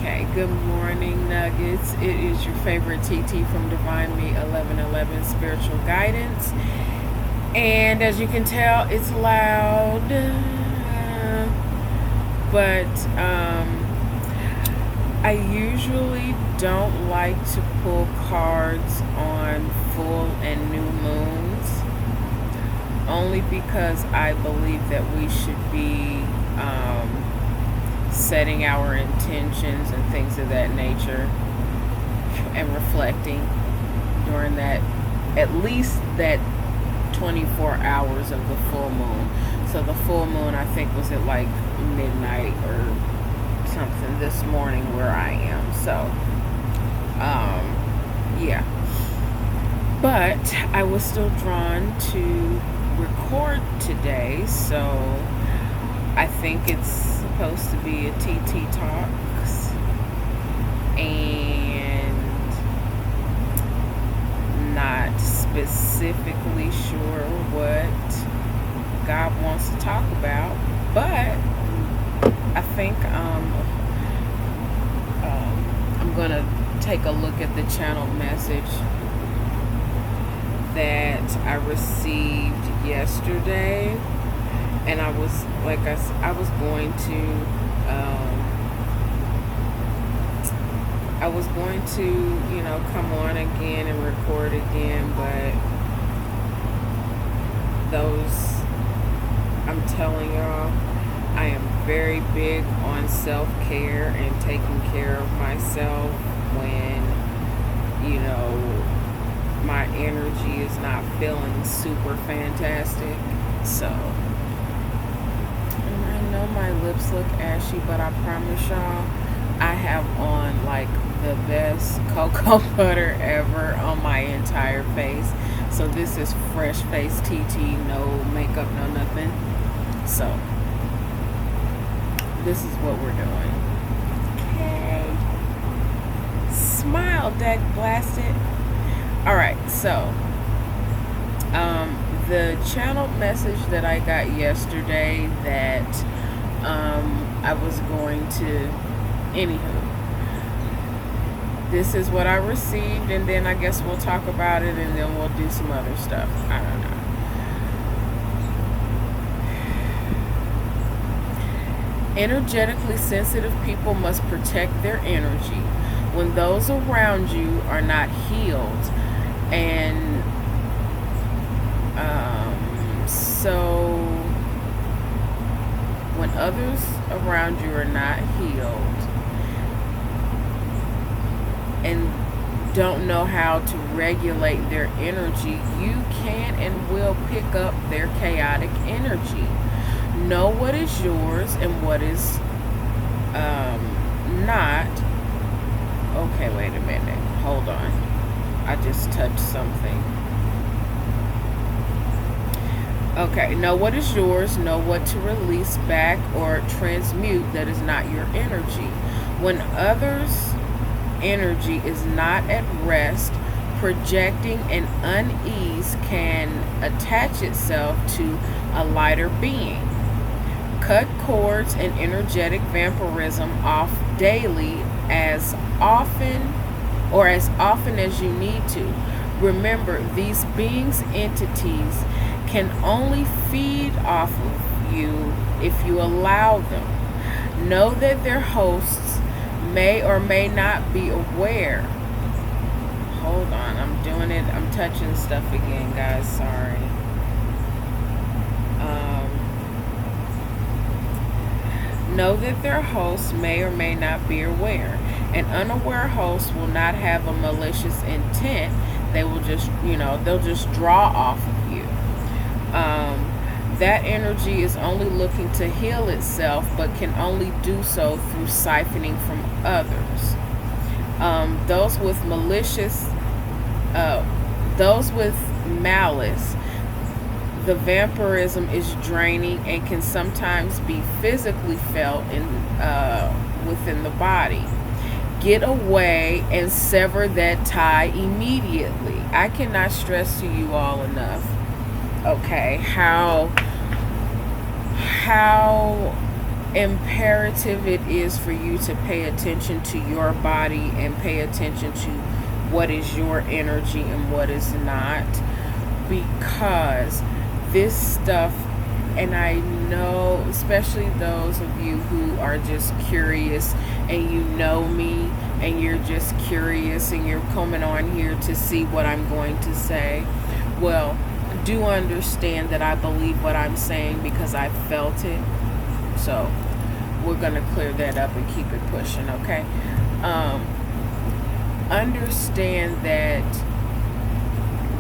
Okay, good morning, Nuggets. It is your favorite TT from Divine Me 1111 Spiritual Guidance. And as you can tell, it's loud. But I usually don't like to pull cards on full and new moons. Only because I believe that we should be setting our intentions and things of that nature and reflecting during that, at least that 24 hours of the full moon. So the full moon, I think, was at like midnight or something this morning where I am. So yeah, but I was still drawn to record today, so I think it's supposed to be a TT Talks, and not specifically sure what God wants to talk about, but I think I'm gonna take a look at the channel message that I received yesterday. And I was, like I was going to, come on again and record again, but I'm telling y'all, I am very big on self-care and taking care of myself when, my energy is not feeling super fantastic. So, I know my lips look ashy, but I promise y'all, I have on like the best cocoa butter ever on my entire face. So this is fresh face TT, no makeup, no nothing. So this is what we're doing. Okay. Smile, Deck Blasted. Alright, so the channel message that I got yesterday that I was going to, anywho, this is what I received, and then I guess we'll talk about it, and then we'll do some other stuff. I don't know. Energetically sensitive people must protect their energy when those around you are not healed, and so when others around you are not healed and don't know how to regulate their energy, you can and will pick up their chaotic energy. Know what is yours and what is not. Okay, wait a minute. Hold on. I just touched something. Okay, know what is yours, know what to release back or transmute that is not your energy. When others' energy is not at rest, projecting an unease can attach itself to a lighter being. Cut cords and energetic vampirism off daily as often as you need to. Remember, these beings' entities can only feed off of you if you allow them. Know that their hosts may or may not be aware. Hold on, I'm doing it. I'm touching stuff again, guys. Sorry. Know that their hosts may or may not be aware. An unaware host will not have a malicious intent. They will just, they'll just draw off of you. That energy is only looking to heal itself, but can only do so through siphoning from others. Those with malice, the vampirism is draining and can sometimes be physically felt within the body. Get away and sever that tie immediately. I cannot stress to you all enough, okay, how imperative it is for you to pay attention to your body and pay attention to what is your energy and what is not, because this stuff, and I know especially those of you who are just curious and you know me and you're just curious and you're coming on here to see what I'm going to say, well, do understand that I believe what I'm saying because I felt it. So we're going to clear that up and keep it pushing, okay? Understand that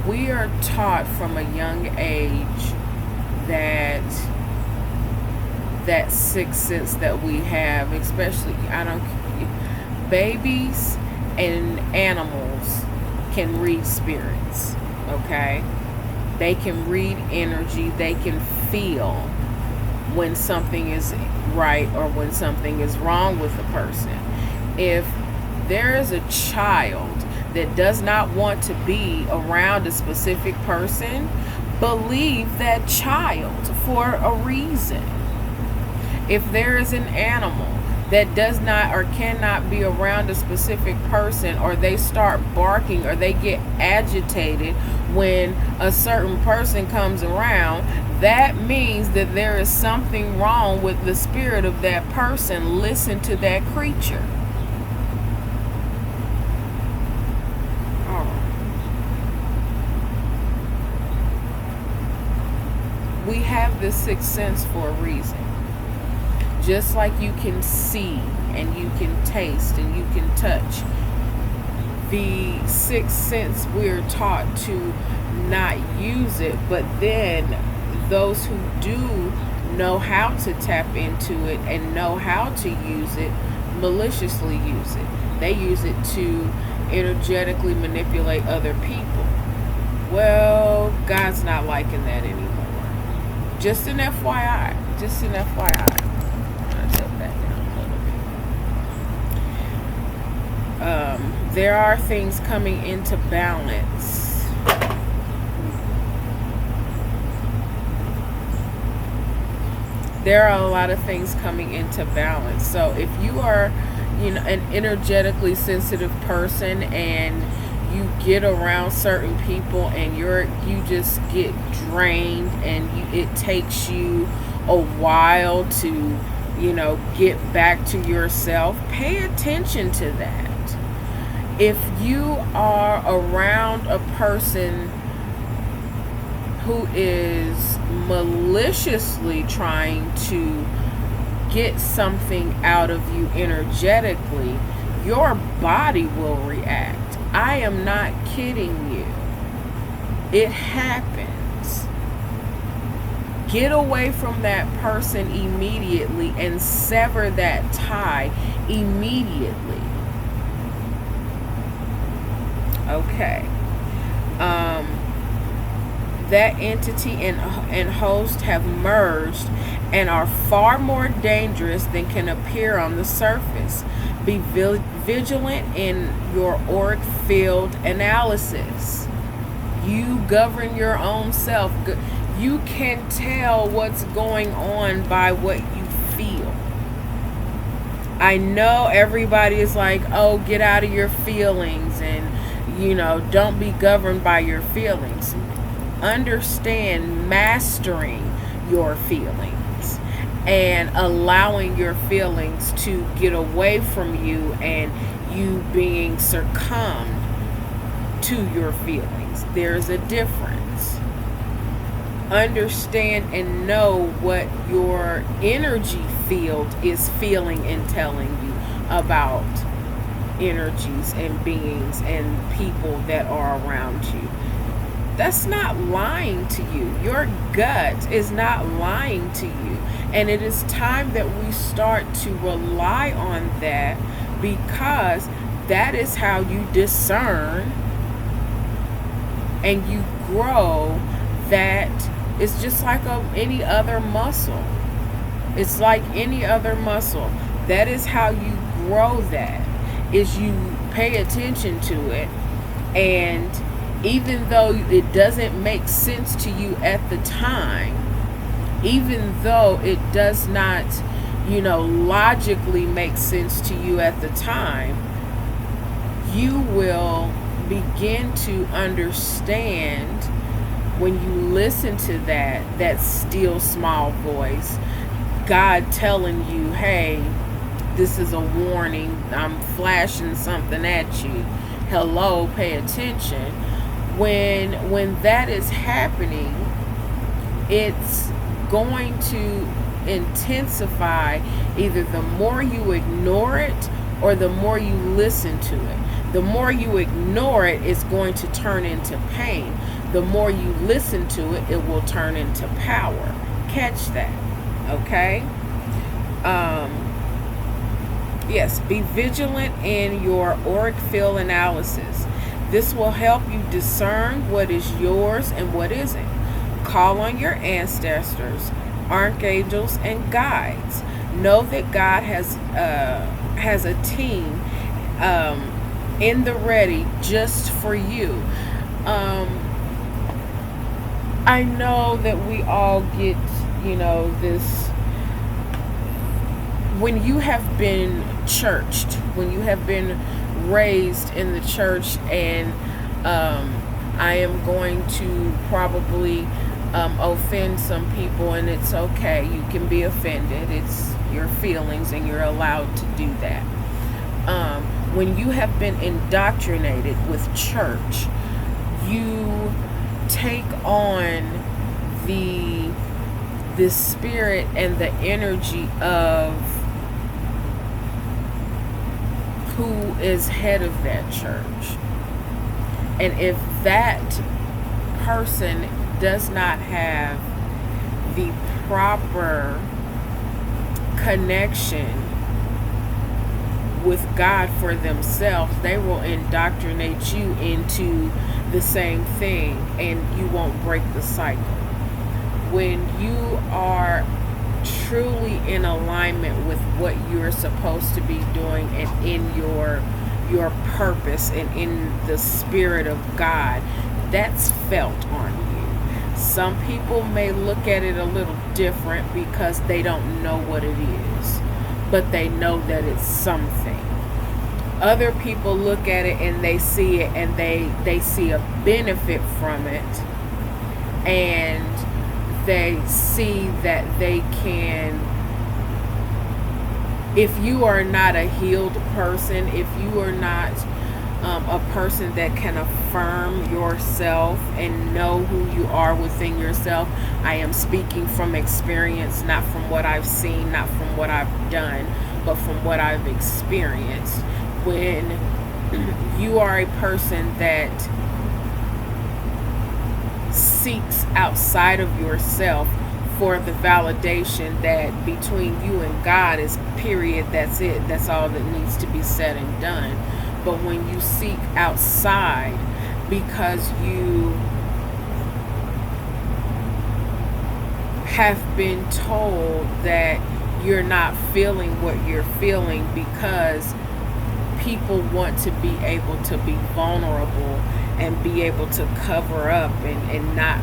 we are taught from a young age that sixth sense that we have, especially babies and animals can read spirits, okay? They can read energy, they can feel when something is right or when something is wrong with a person. If there is a child that does not want to be around a specific person, believe that child for a reason. If there is an animal that does not or cannot be around a specific person, or they start barking or they get agitated when a certain person comes around, that means that there is something wrong with the spirit of that person. Listen to that creature. We have this sixth sense for a reason. Just like you can see and you can taste and you can touch, the sixth sense we're taught to not use it, but then those who do know how to tap into it and know how to use it, maliciously use it. They use it to energetically manipulate other people. Well, God's not liking that anymore. Just an FYI. Just an FYI. There are things coming into balance. There are a lot of things coming into balance. So if you are, an energetically sensitive person and you get around certain people and you just get drained and it takes you a while to, get back to yourself, pay attention to that. If you are around a person who is maliciously trying to get something out of you energetically, your body will react. I am not kidding you. It happens. Get away from that person immediately and sever that tie immediately. Okay. That entity and host have merged and are far more dangerous than can appear on the surface. Be vigilant in your auric field analysis. You govern your own self. You can tell what's going on by what you feel. I know everybody is like, oh, get out of your feelings and, don't be governed by your feelings. Understand mastering your feelings and allowing your feelings to get away from you and you being succumbed to your feelings. There's a difference. Understand and know what your energy field is feeling and telling you about energies and beings and people that are around you. That's not lying to you. Your gut is not lying to you. And it is time that we start to rely on that, because that is how you discern and you grow. That it's just like any other muscle. It's like any other muscle. That is how you grow that, is you pay attention to it. And even though it doesn't make sense to you at the time, even though it does not logically makes sense to you at the time, you will begin to understand when you listen to that still small voice, God telling you, hey, this is a warning, I'm flashing something at you, hello, pay attention. When that is happening, it's going to intensify either the more you ignore it or the more you listen to it. The more you ignore it, it's going to turn into pain. The more you listen to it, it will turn into power. Catch that, okay? Yes, be vigilant in your auric field analysis. This will help you discern what is yours and what isn't. Call on your ancestors, archangels, and guides. Know that God has a team in the ready just for you. I know that we all get, this. When you have been churched, when you have been raised in the church, and I am going to probably offend some people, and it's okay. You can be offended. It's your feelings, and you're allowed to do that. When you have been indoctrinated with church, you take on the spirit and the energy of who is head of that church. And if that person does not have the proper connection with God for themselves, they will indoctrinate you into the same thing, and you won't break the cycle. When you are truly in alignment with what you're supposed to be doing and in your purpose and in the spirit of God, that's felt on you. Some people may look at it a little different because they don't know what it is, but they know that it's something. Other people look at it and they see it and they see a benefit from it, and they see that they can, if you are not a healed person, if you are not a person that can affirm yourself and know who you are within yourself. I am speaking from experience, not from what I've seen, not from what I've done, but from what I've experienced. When you are a person that seeks outside of yourself for the validation that between you and God is period, that's it, that's all that needs to be said and done. But when you seek outside because you have been told that you're not feeling what you're feeling because people want to be able to be vulnerable and be able to cover up and not,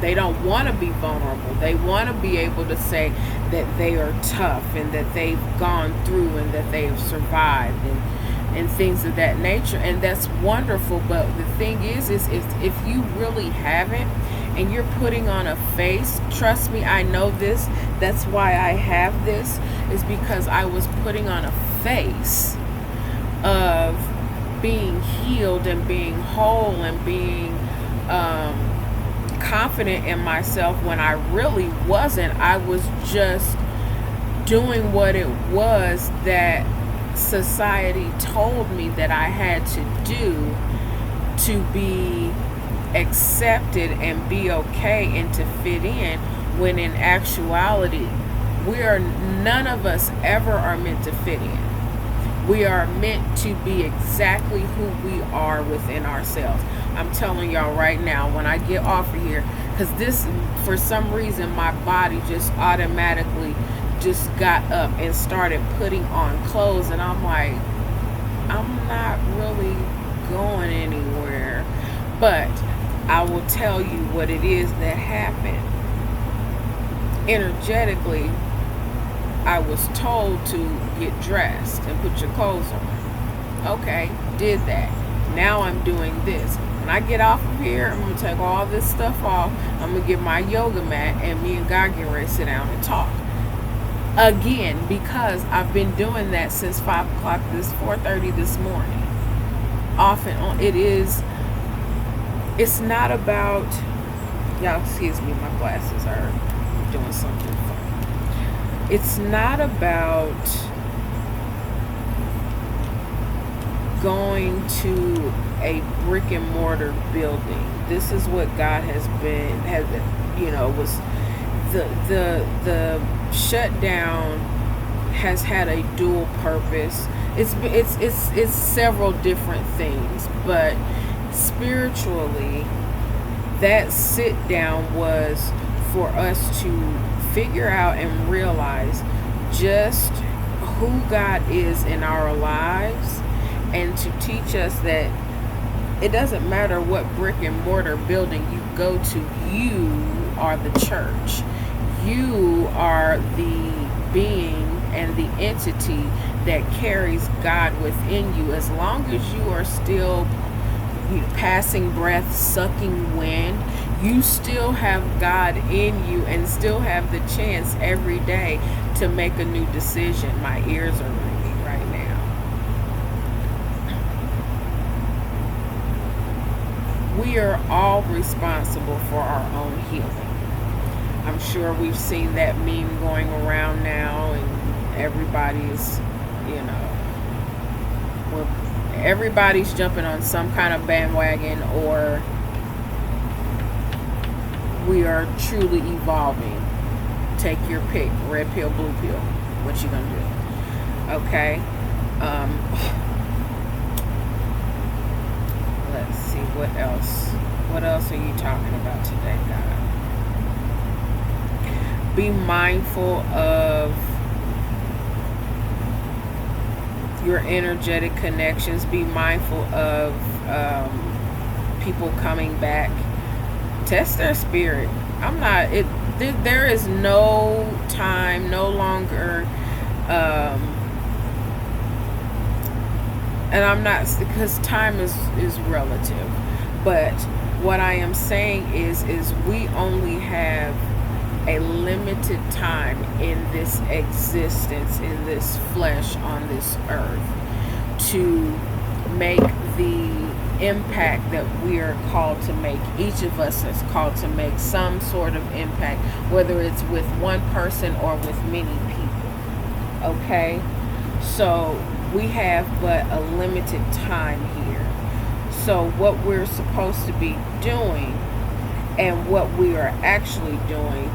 they don't want to be vulnerable. They want to be able to say that they are tough and that they've gone through and that they have survived and things of that nature. And that's wonderful. But the thing is if you really haven't and you're putting on a face, trust me, I know this. That's why I have this, is because I was putting on a face of being healed and being whole and being confident in myself when I really wasn't. I was just doing what it was that society told me that I had to do to be accepted and be okay and to fit in, when in actuality none of us ever are meant to fit in. We are meant to be exactly who we are within ourselves. I'm telling y'all right now, when I get off of here, because this, for some reason, my body just automatically just got up and started putting on clothes, and I'm like, I'm not really going anywhere. But I will tell you what it is that happened. Energetically, I was told to get dressed and put your clothes on. Okay, did that. Now I'm doing this. When I get off of here, I'm going to take all this stuff off. I'm going to get my yoga mat, and me and God get ready to sit down and talk. Again, because I've been doing that since 5 o'clock, 4:30 this morning. Off and on. It's not about, y'all excuse me, my glasses are doing something fun. It's not about going to a brick and mortar building. This is what God was the shutdown has had a dual purpose. It's several different things, but spiritually, that sit down was for us to figure out and realize just who God is in our lives, and to teach us that it doesn't matter what brick and mortar building you go to, you are the church. You are the being and the entity that carries God within you. As long as you are still passing breath, sucking wind, you still have God in you and still have the chance every day to make a new decision. My ears are ringing right now. We are all responsible for our own healing. I'm sure we've seen that meme going around now, and everybody's jumping on some kind of bandwagon, or we are truly evolving. Take your pick, red pill, blue pill. What you gonna do? Okay. Let's see, what else? What else are you talking about today, God? Be mindful of your energetic connections. Be mindful of people coming back. Test their spirit. There is no time, no longer, and I'm not, because time is relative. But what I am saying is we only have a limited time in this existence, in this flesh, on this earth, to make the impact that we are called to make. Each of us is called to make some sort of impact, whether it's with one person or with many people. Okay? So we have but a limited time here. So what we're supposed to be doing and what we are actually doing,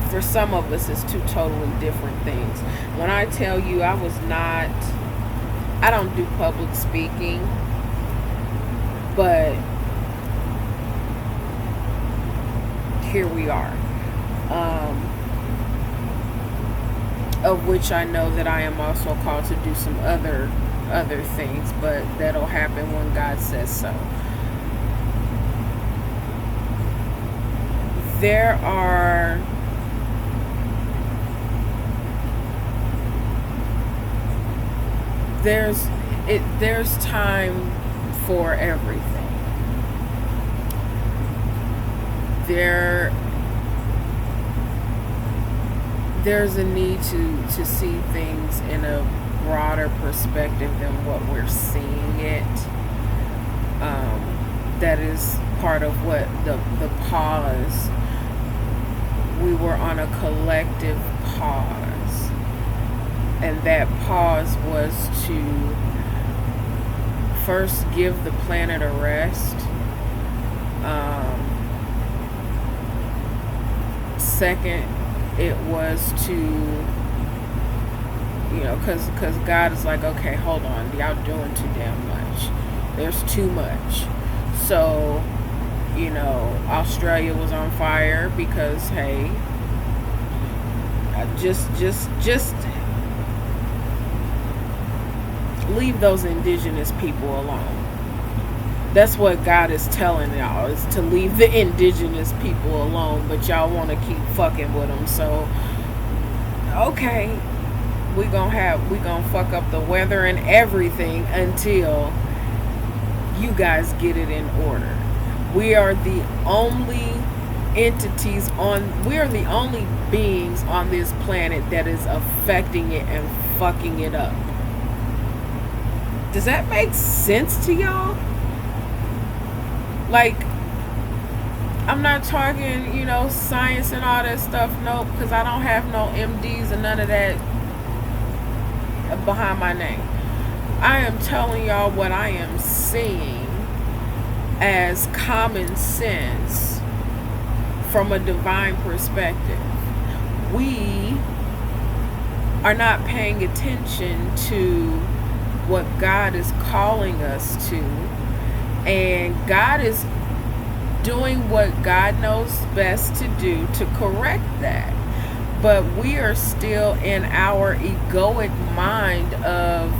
for some of us, is two totally different things. When I tell you I don't do public speaking, but here we are. Of which I know that I am also called to do some other things, but that'll happen when God says so. There's time for everything. There's a need to see things in a broader perspective than what we're seeing it. That is part of what the pause. We were on a collective pause, and that pause was to first give the planet a rest. Second, it was to, because God is like, okay, hold on, y'all doing too damn much. There's too much. So, Australia was on fire because, hey, just leave those indigenous people alone. That's what God is telling y'all, is to leave the indigenous people alone, but y'all want to keep fucking with them. So, okay, we gonna fuck up the weather and everything until you guys get it in order. We are the only we are the only beings on this planet that is affecting it and fucking it up. Does that make sense to y'all? Like, I'm not talking, science and all that stuff. Nope, because I don't have no MDs and none of that behind my name. I am telling y'all what I am seeing as common sense from a divine perspective. We are not paying attention to what God is calling us to, and God is doing what God knows best to do to correct that. But we are still in our egoic mind of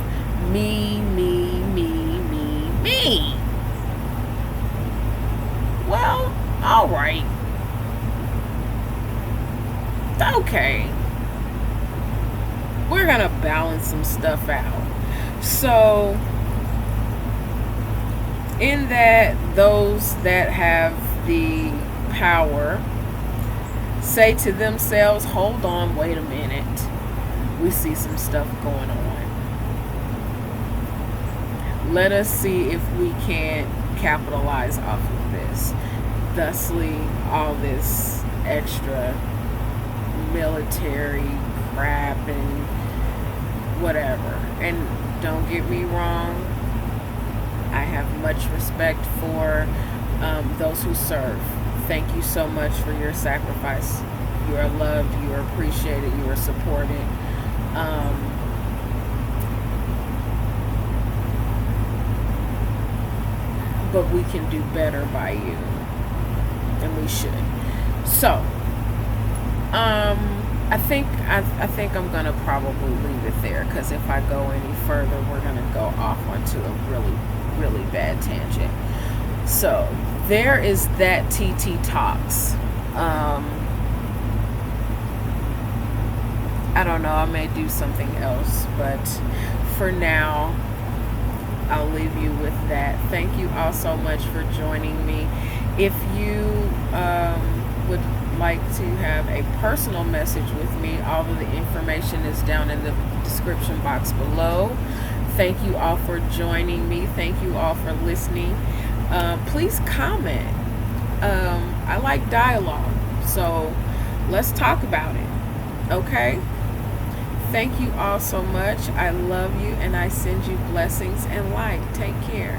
me, me, me, me, me. Well, all right. Okay. We're going to balance some stuff out. So, in that, those that have the power say to themselves, hold on, wait a minute. We see some stuff going on. Let us see if we can't capitalize off of this. Thusly, all this extra military crap and whatever. And don't get me wrong, I have much respect for those who serve. Thank you so much for your sacrifice. You are loved, you are appreciated, you are supported. But we can do better by you, and we should. So, I think I'm gonna probably leave it there, because if I go any further, we're gonna go off onto a really, really bad tangent. So there is that TT Talks. I don't know, I may do something else, but for now, I'll leave you with that. Thank you all so much for joining me. If you would like to have a personal message with me, all of the information is down in the description box below. Thank you all for joining me. Thank you all for listening. Please comment. I like dialogue, so let's talk about it. Okay? Thank you all so much. I love you, and I send you blessings and light. Take care.